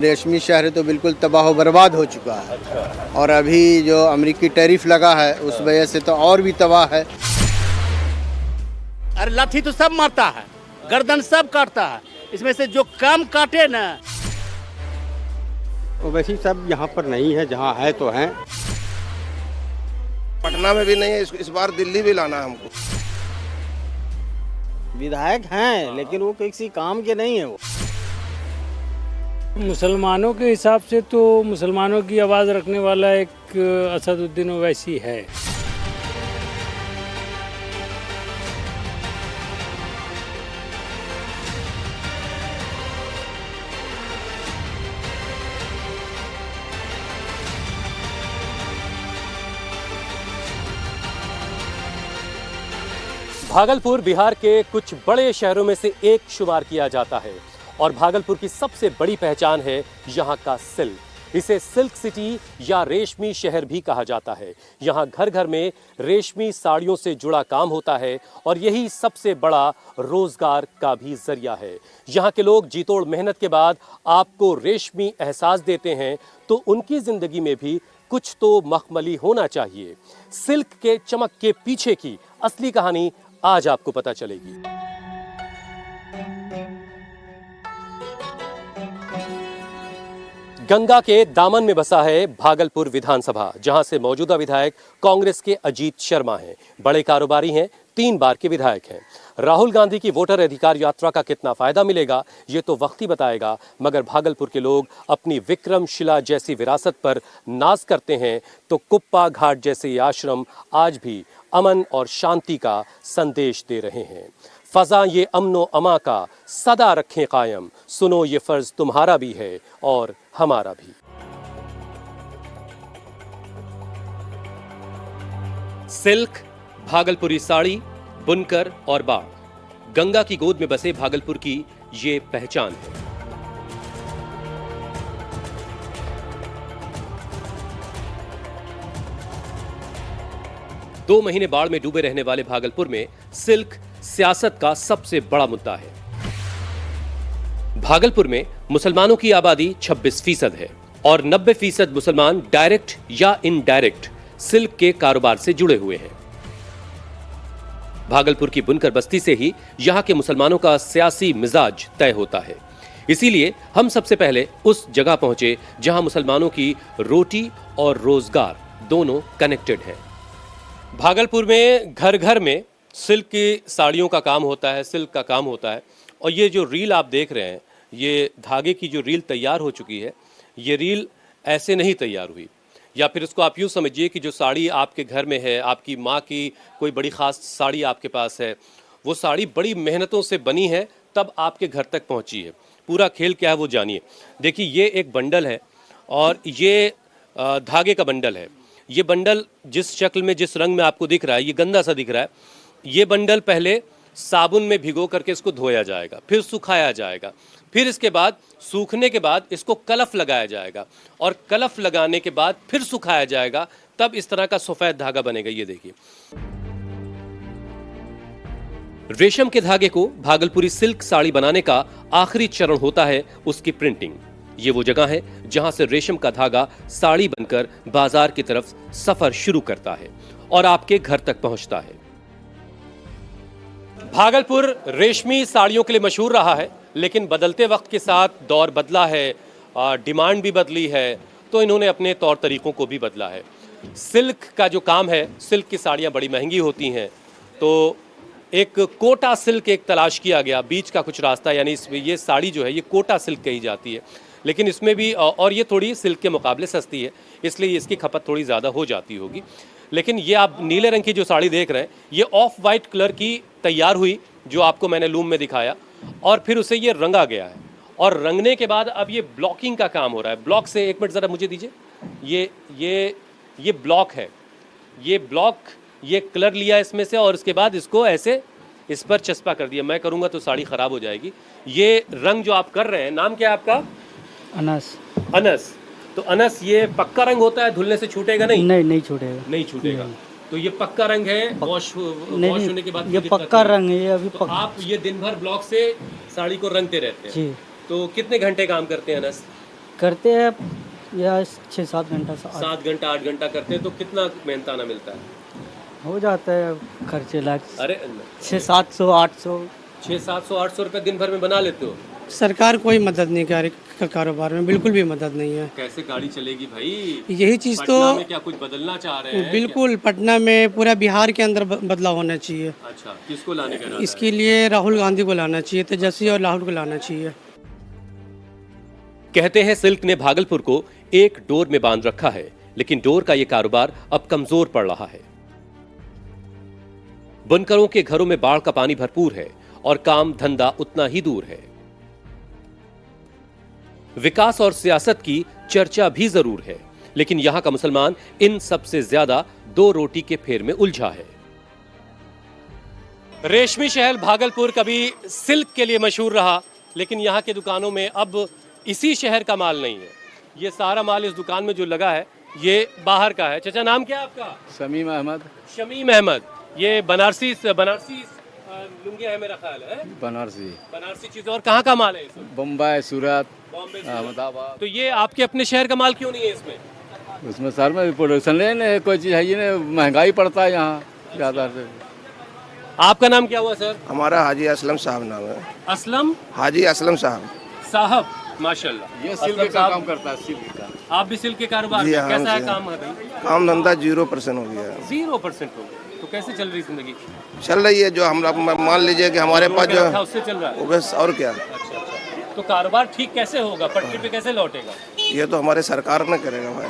रेशमी शहर तो बिल्कुल तबाह बर्बाद हो चुका है। और अभी जो अमेरिकी टैरिफ लगा है उस वजह से तो और भी तबाह है। अरे लाठी तो सब मारता है, गर्दन सब काटता है, इसमें से जो कम काटे ना तो वैसे सब यहाँ पर नहीं है, जहाँ है तो है। पटना में भी नहीं है, इस बार दिल्ली भी लाना है हमको। विधायक हैं लेकिन वो किसी काम के नहीं है। वो मुसलमानों के हिसाब से तो मुसलमानों की आवाज़ रखने वाला एक असदुद्दीन ओवैसी है। भागलपुर बिहार के कुछ बड़े शहरों में से एक शुमार किया जाता है और भागलपुर की सबसे बड़ी पहचान है यहाँ का सिल्क। इसे सिल्क सिटी या रेशमी शहर भी कहा जाता है। यहाँ घर घर में रेशमी साड़ियों से जुड़ा काम होता है और यही सबसे बड़ा रोजगार का भी जरिया है। यहाँ के लोग जीतोड़ मेहनत के बाद आपको रेशमी एहसास देते हैं तो उनकी जिंदगी में भी कुछ तो मखमली होना चाहिए। सिल्क के चमक के पीछे की असली कहानी आज आपको पता चलेगी। गंगा के दामन में बसा है भागलपुर विधानसभा, जहां से मौजूदा विधायक कांग्रेस के अजीत शर्मा हैं। बड़े कारोबारी हैं, 3 बार के विधायक हैं। राहुल गांधी की वोटर अधिकार यात्रा का कितना फायदा मिलेगा ये तो वक्त ही बताएगा, मगर भागलपुर के लोग अपनी विक्रमशिला जैसी विरासत पर नाज करते हैं तो कुप्पा घाट जैसे ये आश्रम आज भी अमन और शांति का संदेश दे रहे हैं। फजा ये अमनो अमा का सदा रखें कायम, सुनो ये फर्ज तुम्हारा भी है और हमारा भी। सिल्क, भागलपुरी साड़ी, बुनकर और बाढ़, गंगा की गोद में बसे भागलपुर की ये पहचान है। दो महीने बाढ़ में डूबे रहने वाले भागलपुर में सिल्क सियासत का सबसे बड़ा मुद्दा है। भागलपुर में मुसलमानों की आबादी 26% है और 90% मुसलमान डायरेक्ट या इनडायरेक्ट सिल्क के कारोबार से जुड़े हुए हैं। भागलपुर की बुनकर बस्ती से ही यहां के मुसलमानों का सियासी मिजाज तय होता है। इसीलिए हम सबसे पहले उस जगह पहुंचे जहां मुसलमानों की रोटी और रोजगार दोनों कनेक्टेड हैं। भागलपुर में घर घर में सिल्क की साड़ियों का काम होता है, सिल्क का काम होता है। और ये जो रील आप देख रहे हैं, ये धागे की जो रील तैयार हो चुकी है, ये रील ऐसे नहीं तैयार हुई। या फिर इसको आप यूँ समझिए कि जो साड़ी आपके घर में है, आपकी माँ की कोई बड़ी ख़ास साड़ी आपके पास है, वो साड़ी बड़ी मेहनतों से बनी है तब आपके घर तक पहुँची है। पूरा खेल क्या है वो जानिए। देखिए, ये एक बंडल है और ये धागे का बंडल है। ये बंडल जिस शक्ल में, जिस रंग में आपको दिख रहा है, ये गंदा सा दिख रहा है। ये बंडल पहले साबुन में भिगो करके इसको धोया जाएगा, फिर सुखाया जाएगा, फिर इसके बाद सूखने के बाद इसको कलफ लगाया जाएगा और कलफ लगाने के बाद फिर सुखाया जाएगा, तब इस तरह का सफेद धागा बनेगा। ये देखिए, रेशम के धागे को भागलपुरी सिल्क साड़ी बनाने का आखिरी चरण होता है उसकी प्रिंटिंग। ये वो जगह है जहां से रेशम का धागा साड़ी बनकर बाजार की तरफ सफर शुरू करता है और आपके घर तक पहुंचता है। भागलपुर रेशमी साड़ियों के लिए मशहूर रहा है, लेकिन बदलते वक्त के साथ दौर बदला है, डिमांड भी बदली है, तो इन्होंने अपने तौर तरीकों को भी बदला है। सिल्क का जो काम है, सिल्क की साड़ियाँ बड़ी महंगी होती हैं, तो एक कोटा सिल्क एक तलाश किया गया, बीच का कुछ रास्ता, यानी इसमें ये साड़ी जो है ये कोटा सिल्क कही जाती है, लेकिन इसमें भी, और ये थोड़ी सिल्क के मुकाबले सस्ती है, इसलिए इसकी खपत थोड़ी ज़्यादा हो जाती होगी। लेकिन ये आप नीले रंग की जो साड़ी देख रहे हैं, ये ऑफ वाइट कलर की तैयार हुई, जो आपको मैंने लूम में दिखाया, और फिर उसे ये रंगा गया है। और रंगने के बाद अब ये ब्लॉकिंग का काम हो रहा है। ब्लॉक से, एक मिनट ज़रा मुझे दीजिए, ये ब्लॉक है, ये ब्लॉक, ये कलर लिया इसमें से और इसके बाद इसको ऐसे इस पर चस्पा कर दिया। मैं करूँगा तो साड़ी ख़राब हो जाएगी। ये रंग जो आप कर रहे हैं, नाम क्या है आपका? अनस। अनस। तो अनस, ये पक्का रंग होता है, धुलने से छूटेगा नहीं? नहीं छूटेगा। नहीं छूटेगा। तो ये पक्का रंग है, वॉश होने के बाद ये पक्का रंग है, ये अभी तो आप ये दिन भर ब्लॉक से साड़ी को रंगते रहते हैं जी। तो कितने घंटे काम करते हैं अनस? करते हैं या 6-7 घंटा 7 घंटा 8 घंटा करते हैं तो कितना मेहनताना मिलता है? हो जाता है खर्चे लाख अरे 600-700 800। 600-700 रुपए दिन भर में बना लेते हो? सरकार कोई मदद नहीं कर रही कारोबार में, बिल्कुल भी मदद नहीं है। कैसे गाड़ी चलेगी भाई? यही चीज़ तो पटना में क्या कुछ बदलना चाह रहे हैं? बिल्कुल पटना में पूरा बिहार के अंदर बदलाव होना चाहिए। अच्छा, किसको लाने का इरादा है? इसके लिए राहुल गांधी को लाना चाहिए, तेजस्वी और राहुल को लाना चाहिए। कहते हैं सिल्क ने भागलपुर को एक डोर में बांध रखा है, लेकिन डोर का यह कारोबार अब कमजोर पड़ रहा है। बुनकरों के घरों में बाढ़ का पानी भरपूर है और काम धंधा उतना ही दूर है। विकास और सियासत की चर्चा भी जरूर है, लेकिन यहां का मुसलमान इन सबसे ज्यादा दो रोटी के फेर में उलझा है। रेशमी शहर भागलपुर कभी सिल्क के लिए मशहूर रहा, लेकिन यहां के दुकानों में अब इसी शहर का माल नहीं है। ये सारा माल इस दुकान में जो लगा है ये बाहर का है। चाचा, नाम क्या है आपका? शमीम अहमद। शमीम अहमद। ये बनारसी लुंगी है मेरा ख्याल है। बनारसी चीज। और कहाँ का माल है इसमें? बम्बई, सूरत, बॉम्बे, अहमदाबाद। तो ये आपके अपने शहर का माल क्यों नहीं है इसमें? उसमें सर में प्रोडक्शन लेने कोई चीज़ है, ये महंगाई पड़ता है यहाँ ज़्यादा से। आपका नाम क्या हुआ सर? हमारा हाजी असलम साहब नाम है। असलम? हाजी असलम साहब, माशाल्लाह। ये सिल्क का काम करता है, सिल्क का। आप भी सिल्क के कारोबार जी में? हाँ, कैसा है जी काम है भाई? काम धंधा 0% हो गया। 0% हो गया। तो कैसे चल रही जिंदगी? चल रही है, जो हम मान लीजिए कि हमारे पास जो रखा उससे चल रहा है। वो बस, और क्या। अच्छा। तो कारोबार ठीक कैसे होगा? पटरी पे कैसे लौटेगा? ये तो हमारे सरकार ने करेगा भाई।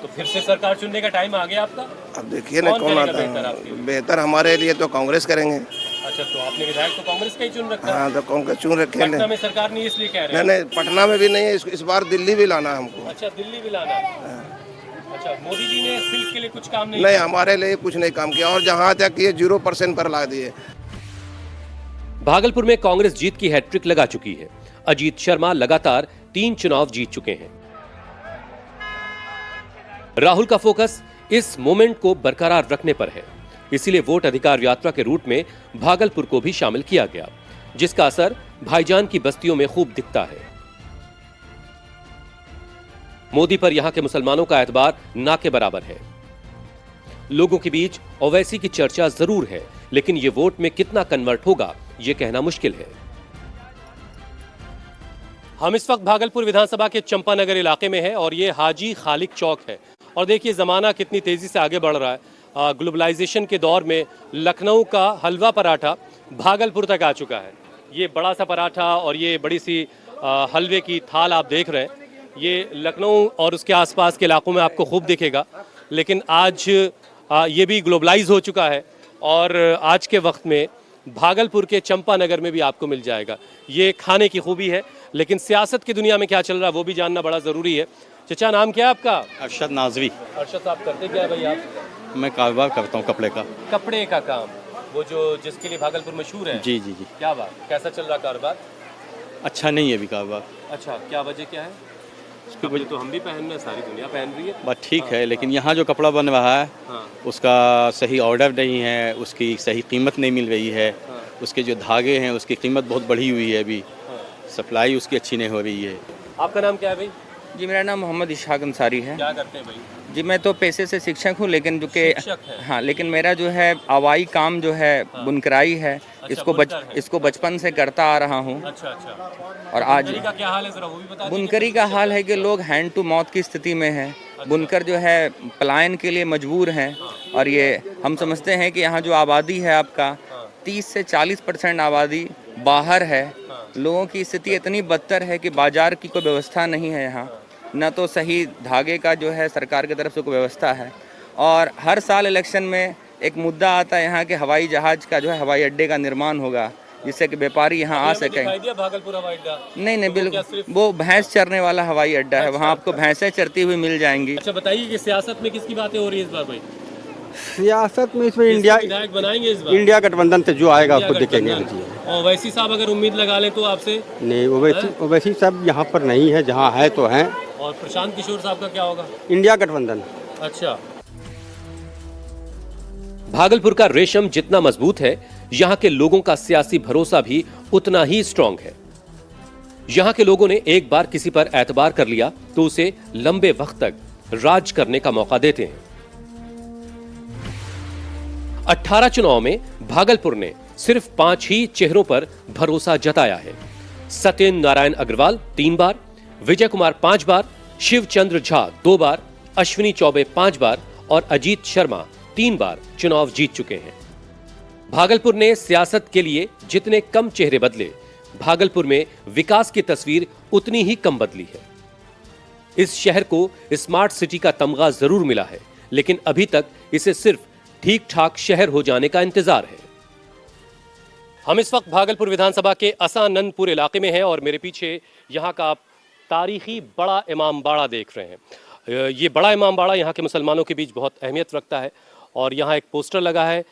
तो फिर से सरकार चुनने का टाइम आ गया आपका? अब देखिए ना कौन करेगा आता बेहतर है। आपके लिए? बेहतर हमारे लिए तो कांग्रेस करेंगे। अच्छा, तो आपने विधायक तो कांग्रेस का ही चुन रखा है? हाँ, तो कांग्रेस चुन रखे। पटना में सरकार नहीं इसलिए कह रहे हैं? नहीं, पटना में भी नहीं है, इस बार दिल्ली भी लाना है हमको। अच्छा, दिल्ली भी लाना है। अच्छा, मोदी जी ने सिल्क के लिए कुछ काम नहीं नहीं, हमारे लिए कुछ नहीं काम किया, और जहाँ तक ये 0% पर ला दिए। भागलपुर में कांग्रेस जीत की हैट्रिक लगा चुकी है। अजीत शर्मा लगातार 3 चुनाव जीत चुके हैं। राहुल का फोकस इस मोमेंट को बरकरार रखने पर है, इसीलिए वोट अधिकार यात्रा के रूट में भागलपुर को भी शामिल किया गया, जिसका असर भाईजान की बस्तियों में खूब दिखता है। मोदी पर यहां के मुसलमानों का एतबार ना के बराबर है। लोगों के बीच ओवैसी की चर्चा जरूर है, लेकिन यह वोट में कितना कन्वर्ट होगा यह कहना मुश्किल है। हम इस वक्त भागलपुर विधानसभा के चंपानगर इलाके में है और ये हाजी खालिक चौक है। और देखिए जमाना कितनी तेजी से आगे बढ़ रहा है। ग्लोबलाइजेशन के दौर में लखनऊ का हलवा पराठा भागलपुर तक आ चुका है। ये बड़ा सा पराठा और ये बड़ी सी हलवे की थाल आप देख रहे हैं, ये लखनऊ और उसके आसपास के इलाकों में आपको खूब दिखेगा। लेकिन आज ये भी ग्लोबलाइज हो चुका है और आज के वक्त में भागलपुर के चंपानगर में भी आपको मिल जाएगा। ये खाने की खूबी है, लेकिन सियासत की दुनिया में क्या चल रहा है वो भी जानना बड़ा ज़रूरी है। चचा, नाम क्या है आपका? अरशद नाजवी। अरशद साहब, करते क्या है भाई आप? मैं कारोबार करता हूँ कपड़े का। कपड़े का काम, वो जो जिसके लिए भागलपुर मशहूर है? जी जी जी। क्या बात, कैसा चल रहा कारोबार? अच्छा नहीं है अभी कारोबार। अच्छा, क्या वजह क्या है? कपड़े तो हम भी पहन रहे हैं, सारी दुनिया पहन रही है। बस ठीक है, लेकिन यहाँ जो कपड़ा बन रहा है उसका सही ऑर्डर नहीं है, उसकी सही कीमत नहीं मिल रही है। उसके जो धागे हैं उसकी कीमत बहुत बढ़ी हुई है, अभी सप्लाई उसकी अच्छी नहीं हो रही है। आपका नाम क्या है भाई? जी, मेरा नाम मोहम्मद इशाक अंसारी है। क्या करते हैं भाई? जी, मैं तो पेशे से शिक्षक हूँ, लेकिन जो कि हाँ, लेकिन मेरा जो है हवाई काम जो है बुनकराई है। अच्छा, इसको बचपन से करता आ रहा हूँ। अच्छा। और आज बुनकरी का क्या हाल है, जरा वो भी बता दीजिए। बुनकरी का हाल है कि लोग हैंड टू माउथ की स्थिति में हैं। बुनकर जो है पलायन के लिए मजबूर हैं। और ये हम समझते हैं कि यहाँ जो आबादी है आपका 30 से 40% आबादी बाहर है। लोगों की स्थिति इतनी बदतर है कि बाजार की कोई व्यवस्था नहीं है यहाँ, न तो सही धागे का जो है सरकार की तरफ से कोई व्यवस्था है। और हर साल इलेक्शन में एक मुद्दा आता है यहाँ के हवाई जहाज का जो है हवाई अड्डे का निर्माण होगा, जिससे कि व्यापारी यहाँ आ सकें। भागलपुर हवाई अड्डा? नहीं, बिल्कुल वो भैंस चरने वाला हवाई अड्डा है। वहाँ आपको भैंसें चरती हुई मिल जाएंगी। अच्छा, बताइए कि सियासत में किसकी बातें हो रही है इस बार भाई? सियासत में इसमें इंडिया विधायक बनाएंगे इस बार? इंडिया गठबंधन से जो आएगा उसको देखेंगे। और वैसी साहब अगर उम्मीद लगा लें तो आपसे? नहीं, ओवैसी सब यहाँ पर नहीं है, जहाँ है तो है। और प्रशांत किशोर साहब का क्या होगा? इंडिया गठबंधन। अच्छा। भागलपुर का रेशम जितना मजबूत है, यहाँ के लोगों का सियासी भरोसा भी उतना ही स्ट्रांग है। यहाँ के लोगों ने एक बार किसी पर एतबार कर लिया तो उसे लंबे वक्त तक राज करने का मौका देते हैं। 18 चुनाव में भागलपुर ने सिर्फ 5 ही चेहरों पर भरोसा जताया है। सत्येंद्र नारायण अग्रवाल 3 बार, विजय कुमार 5 बार, शिवचंद्र झा 2 बार, अश्विनी चौबे 5 बार और अजीत शर्मा 3 बार चुनाव जीत चुके हैं। भागलपुर ने सियासत के लिए जितने कम चेहरे बदले, भागलपुर में विकास की तस्वीर उतनी ही कम बदली है। इस शहर को स्मार्ट सिटी का तमगा जरूर मिला है, लेकिन अभी तक इसे सिर्फ ठीक ठाक शहर हो जाने का इंतजार है। हम इस वक्त भागलपुर विधानसभा के असानंदपुर इलाके में हैं और मेरे पीछे यहाँ का आप तारीखी बड़ा इमाम बाड़ा देख रहे हैं। ये बड़ा इमाम बाड़ा यहाँ के मुसलमानों के बीच बहुत अहमियत रखता है और यहाँ एक पोस्टर लगा है।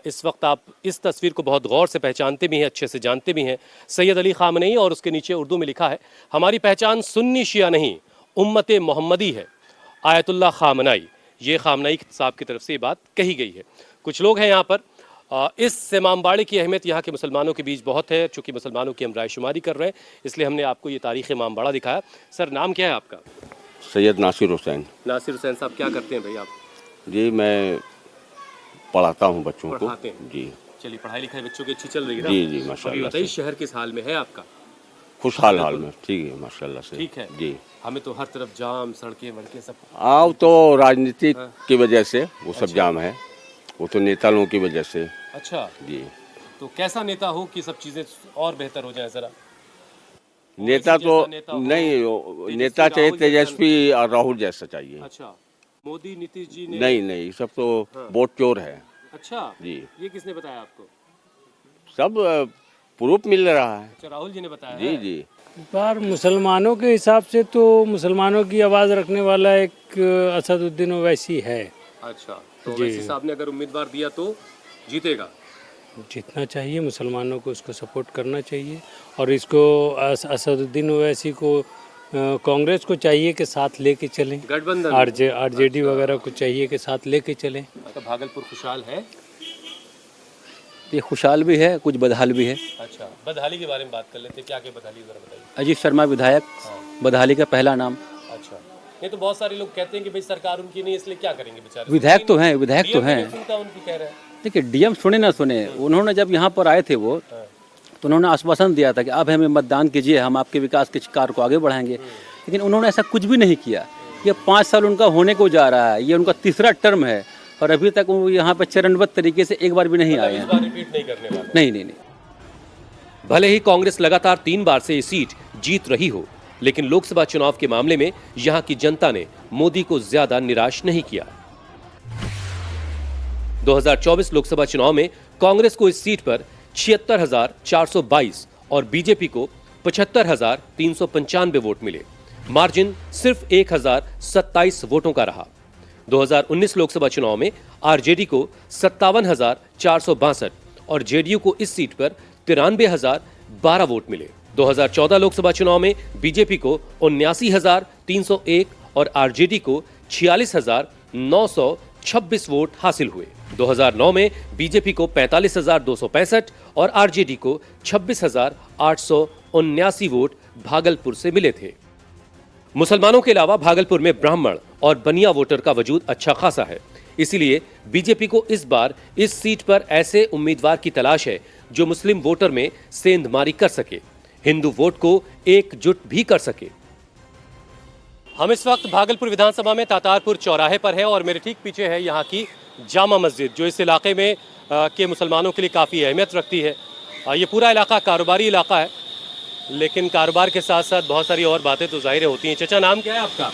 इस वक्त आप इस तस्वीर को बहुत गौर से पहचानते भी हैं, अच्छे से जानते भी हैं। सैयद अली खामनेई और उसके नीचे उर्दू में लिखा है, हमारी पहचान सुन्नी शिया नहीं उम्मते मोहम्मदी है, आयतुल्लाह खामनेई। ये खामनेई साहब की तरफ से ये बात कही गई है। कुछ लोग हैं यहाँ पर। इस इमामबाड़े की अहमियत यहाँ के मुसलमानों के बीच बहुत है। चूँकि मुसलमानों की हम रायशुमारी कर रहे हैं, इसलिए हमने आपको ये तारीख़ इमामबाड़ा दिखाया। सर, नाम क्या है आपका? सैयद नासिर हुसैन। नासिर हुसैन साहब, क्या करते हैं भाई आप? जी, मैं पढ़ाता हूँ बच्चों को। पढ़ाते हैं? जी। चलिए, पढ़ाई लिखाई बच्चों की अच्छी चल रही है ना? जी जी, माशाल्लाह। बताइए, शहर किस हाल में है आपका? खुशहाल हाल में, ठीक है माशाल्लाह से। ठीक है जी। हमें तो हर तरफ जाम, सड़कें वड़कें सब। आओ तो राजनीति की वजह से वो सब जाम है, वो तो नेता लोगों की वजह से। अच्छा जी। तो कैसा नेता हो कि सब चीजें और बेहतर हो जाए जरा? नेता तो नहीं, नेता चाहिए तेजस्वी और राहुल जैसा चाहिए। अच्छा, मोदी नीतीश जी ने? नहीं, सब तो वोट चोर है। अच्छा जी। ये किसने बताया आपको? सब प्रूफ मिल रहा है। अच्छा, राहुल जी ने बताया? जी जी। पर मुसलमानों के हिसाब से तो मुसलमानों की आवाज़ रखने वाला एक असदुद्दीन ओवैसी है। अच्छा, तो ओवैसी साहब ने अगर उम्मीदवार दिया तो जीतेगा? जीतना चाहिए, मुसलमानों को उसको सपोर्ट करना चाहिए। और इसको असदुद्दीन ओवैसी को कांग्रेस को चाहिए कि साथ लेके चलें, गठबंधन आरजेडी वगैरह को चाहिए कि साथ लेके चलें। तो भागलपुर खुशहाल है? ये खुशहाल भी है, कुछ बदहाल भी है। अच्छा, बदहाली के बारे में बात कर लेते हैं। क्या क्या बदहाली, जरा बताइए। अजीत शर्मा विधायक, बदहाली का पहला नाम। अच्छा, नहीं तो बहुत सारे लोग कहते हैं कि भाई सरकार उनकी नहीं, इसलिए क्या करेंगे बेचारे? विधायक तो हैं, विधायक तो हैं। उनकी कह रहे हैं। देखिए, डीएम सुने ना सुने, उन्होंने जब यहाँ पर आए थे वो, तो उन्होंने आश्वासन दिया था कि अब हमें मतदान कीजिए, हम आपके विकास के कार्य को आगे बढ़ाएंगे। लेकिन उन्होंने ऐसा कुछ भी नहीं किया। ये 5 साल उनका होने को जा रहा है, ये उनका तीसरा टर्म है और अभी तक वो यहाँ पर चरणबद्ध तरीके से एक बार भी नहीं आए हैं। रिपीट नहीं करने वाले? नहीं। भले ही कांग्रेस लगातार 3 बार से ये सीट जीत रही हो, लेकिन लोकसभा चुनाव के मामले में यहाँ की जनता ने मोदी को ज्यादा निराश नहीं किया। 2024 लोकसभा चुनाव में कांग्रेस को इस सीट पर 76,422 और बीजेपी को 75,395 वोट मिले। मार्जिन सिर्फ 1,027 वोटों का रहा। 2019 लोकसभा चुनाव में आरजेडी को 57,462 और जेडीयू को इस सीट पर 93,012 वोट मिले। 2014 लोकसभा चुनाव में बीजेपी को 79,301 और आरजेडी को 46,926 वोट हासिल हुए। 2009 में बीजेपी को 45,265 और आरजेडी को 26,879 वोट भागलपुर से मिले थे। मुसलमानों के अलावा भागलपुर में ब्राह्मण और बनिया वोटर का वजूद अच्छा खासा है। इसीलिए बीजेपी को इस बार इस सीट पर ऐसे उम्मीदवार की तलाश है जो मुस्लिम वोटर में सेंधमारी कर सके, हिंदू वोट को एकजुट भी कर सके। हम इस वक्त भागलपुर विधानसभा में तातारपुर चौराहे पर है और मेरे ठीक पीछे है यहाँ की जामा मस्जिद, जो इस इलाके में के मुसलमानों के लिए काफ़ी अहमियत रखती है। ये पूरा इलाका कारोबारी इलाका है, लेकिन कारोबार के साथ साथ बहुत सारी और बातें तो जाहिर होती हैं। चाचा, नाम क्या है आपका?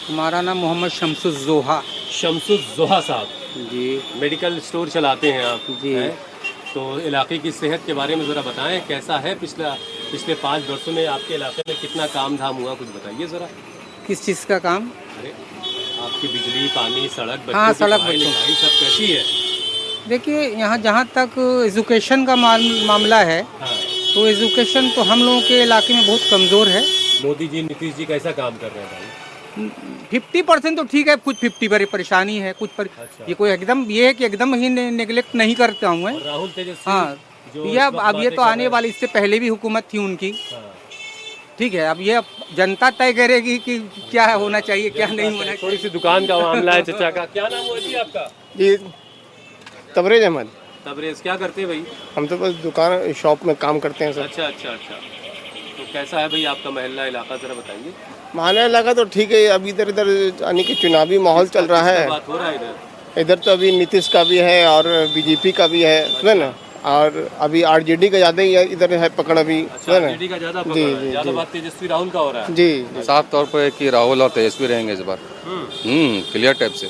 हमारा नाम मोहम्मद शमसुज़्ज़ोहा। शमसुज़्ज़ोहा साहब जी। मेडिकल स्टोर चलाते हैं आप? जी। तो इलाके की सेहत के बारे में ज़रा बताएं, कैसा है? पिछले 5 वर्षों में आपके इलाके में कितना काम धाम हुआ, कुछ बताइए ज़रा। किस चीज़ का काम? अरे, आपकी बिजली, पानी, सड़क, हाँ, सड़क, पढ़ाई लिखाई सब कैसी है? देखिए, यहाँ जहाँ तक एजुकेशन का मामला है, तो एजुकेशन तो हम लोगों के इलाके में बहुत कमज़ोर है। मोदी जी, नीतीश जी कैसा काम कर रहे हैं भाई? 50% तो ठीक है, कुछ 50 पर परेशानी है, कुछ पर अच्छा। ये कोई एकदम ये है कि एकदम ही नेगलेक्ट नहीं करता हूँ मैं। राहुल तेजस्वी, हाँ, ये अब ये तो आने वाली, इससे पहले भी हुकूमत थी उनकी। ठीक है, अब ये जनता तय करेगी कि क्या होना चाहिए, क्या नहीं होना चाहिए। थोड़ी सी दुकान का मामला है चचा का। क्या नाम हुआ जी आपका? जी तबरेज अहमद। तबरेज, क्या करते हैं भाई? हम तो बस दुकान शॉप में काम करते हैं सर। अच्छा अच्छा अच्छा। तो कैसा है भाई आपका मोहल्ला इलाका, जरा बताइए। माना लगा तो ठीक है, अभी इधर इधर यानी कि चुनावी माहौल चल रहा है। बात हो रहा है इधर तो अभी नीतीश का भी है और बीजेपी का भी है, सुने ना, और अभी आरजेडी का ज़्यादा ही इधर है पकड़ अभी, सुने ना। आरजेडी का ज़्यादा जी जी ज़्यादा बात तेजस्वी राहुल का हो रहा है। जी साफ तौर पर कि राहुल और तेजस्वी रहेंगे इस बार। क्लियर टाइप से,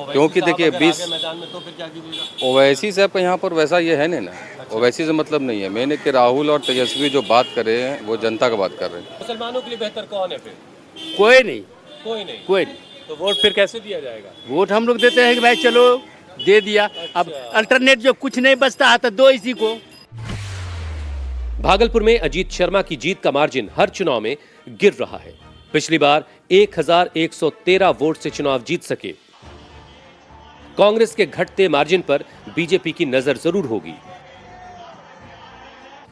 क्योंकि देखिए 20 मैदान में तो फिर क्या कीजिएगा? ओवैसी साहब का यहाँ पर वैसा ये है नहीं ना, ओवैसी से मतलब नहीं है। मैंने कि राहुल और तेजस्वी जो बात कर रहे हैं वो जनता का बात कर रहे हैं। मुसलमानों के लिए बेहतर कौन है फिर? कोई नहीं, कोई नहीं। कोई नहीं। तो वोट फिर कैसे दिया जाएगा? वोट हम लोग देते हैं कि भाई चलो दे दिया। अब अल्टरनेट जो कुछ नहीं बचता है तो दो इसी को। भागलपुर में अजीत शर्मा की जीत का मार्जिन हर चुनाव में गिर रहा है। पिछली बार 1113 वोट से चुनाव जीत सके। कांग्रेस के घटते मार्जिन पर बीजेपी की नजर जरूर होगी।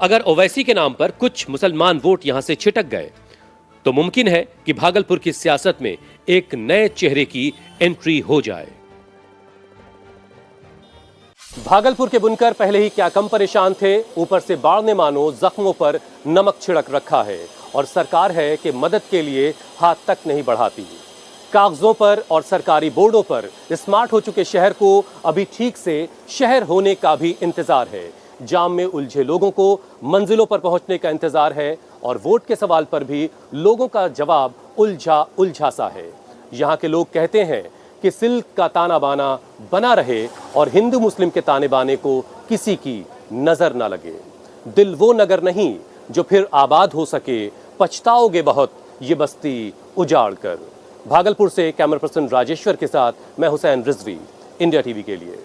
अगर ओवैसी के नाम पर कुछ मुसलमान वोट यहां से छिटक गए तो मुमकिन है कि भागलपुर की सियासत में एक नए चेहरे की एंट्री हो जाए। भागलपुर के बुनकर पहले ही क्या कम परेशान थे, ऊपर से बाढ़ ने मानो जख्मों पर नमक छिड़क रखा है और सरकार है कि मदद के लिए हाथ तक नहीं बढ़ाती। कागजों पर और सरकारी बोर्डों पर स्मार्ट हो चुके शहर को अभी ठीक से शहर होने का भी इंतजार है। जाम में उलझे लोगों को मंजिलों पर पहुंचने का इंतजार है और वोट के सवाल पर भी लोगों का जवाब उलझा सा है। यहाँ के लोग कहते हैं कि सिल्क का ताना बाना बना रहे और हिंदू मुस्लिम के ताने बाने को किसी की नजर ना लगे। दिल वो नगर नहीं जो फिर आबाद हो सके, पछताओगे बहुत ये बस्ती उजाड़ कर। भागलपुर से कैमरा पर्सन राजेश्वर के साथ मैं हुसैन रिजवी, इंडिया टीवी के लिए।